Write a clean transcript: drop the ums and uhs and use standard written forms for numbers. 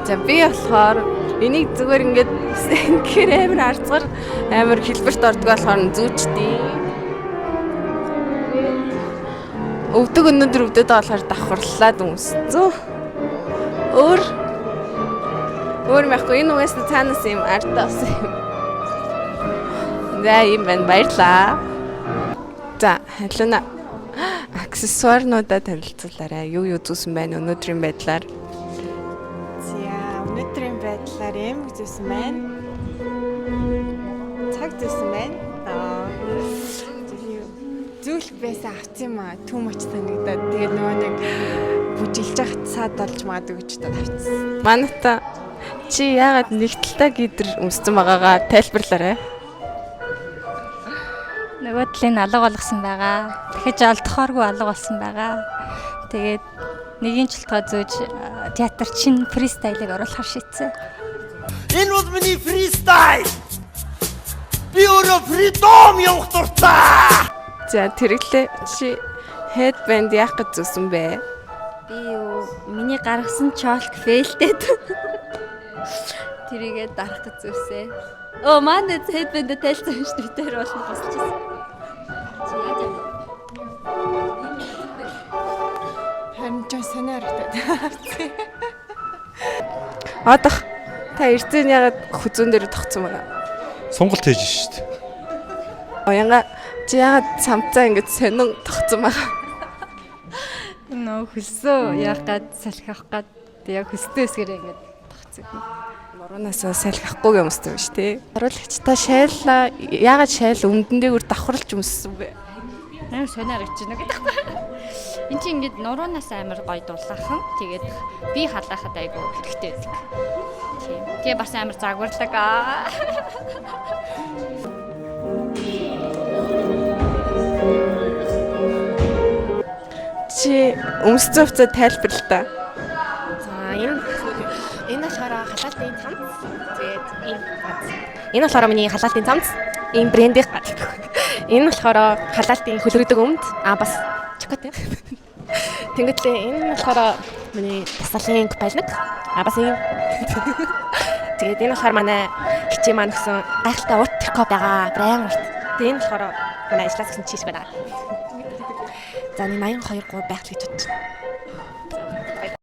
За би болохоор энийг зүгээр ингээд гэхээр амар арцгар амар хэлбэрт ордог болохоор зүүчдээ. Өвдөг өнөдөр өвдөд болохоор давхарлаад өмсцөө. Өөр мэхгүй энэ угаас цаанаас юм артаас юм. За юм байна баярлаа. За халуна аксессуарнуудаа танилцуулаарай. Юу зүүсэн байна өнөөдрийн байдлаар? Өнөөдрийн байдлаар юм зүүсэн байна. Цаг зүүсэн байна. Зүйлх байсан авц юм аа. Түмөч санагдаад тэгээд нөгөө нэг бүжилж хат саад болж магадгүй гэж тавьчихсан. Маната чи яагаад нэгтэлтэй гидэр өмссөн байгаагаа тайлбарлаарай. Нөгөө талын алга болгосон байгаа. Дахиж олдохооргүй алга болсон байгаа. Тэгээд нэгийн чултгаа зөөж театр чин фристайлыг оруулахар шийдсэн. Энэ бол миний фристайл. Би өөрөө фридом явах дуртай. За тэрглээ чи headband яах гэж зүүсэн бэ? Би миний гаргасан чолк фейлтэд. Тэрийгээ дарах гэж зүүсээ. Манай headband тайлцсан шүү дээ. Тэр болно босчихсон. Чи яаж юм? Харин ч санаартай. Одох та эрдэн ягаад хүзүүн дээр тогтсон байгаа? Сонголт хийж шүү дээ. Оянга чи ягаад самцаа ингэж сонин тогтсон байгаа? Нөө хүсөө яах гад салхих гад яг хүстээсгэр ингэж тогтсон. Мороноосоо салхихгүй юмстай биш тий. Харуулагчтай шайллаа ягаад шайл өмдөн дээгүр давхарлж өмссөн бэ? Амар сониар гэж байна гэдэг. Энд чинь ингэж нуруунаас амар гоё дулаахан. Тэгээд би халаахад айгу хэрэгтэй байдаг. Тийм. Тэгээ бас амар загварлаг аа. Чи өмссөн хувцас тайлбарлаа та. За энэ болохоор халаалтын цамц. Тэгээд энэ болохоор миний халаалтын цамц. Энэ брендийн энэ болохоор халаалтын хөлөрдөг өмд. Бас чоколад. Тэнгөтлээ энэ болохоор миний тасалын балнаг. Бас юм. Тэгээд энэ болохоор манай хичээ маань гэсэн гайхалтай урт трикоп байгаа. Брайан урт. Тэгээд энэ болохоор манай ажлаас гэсэн чиш байна. За 82 3 байх л гэж бодчих.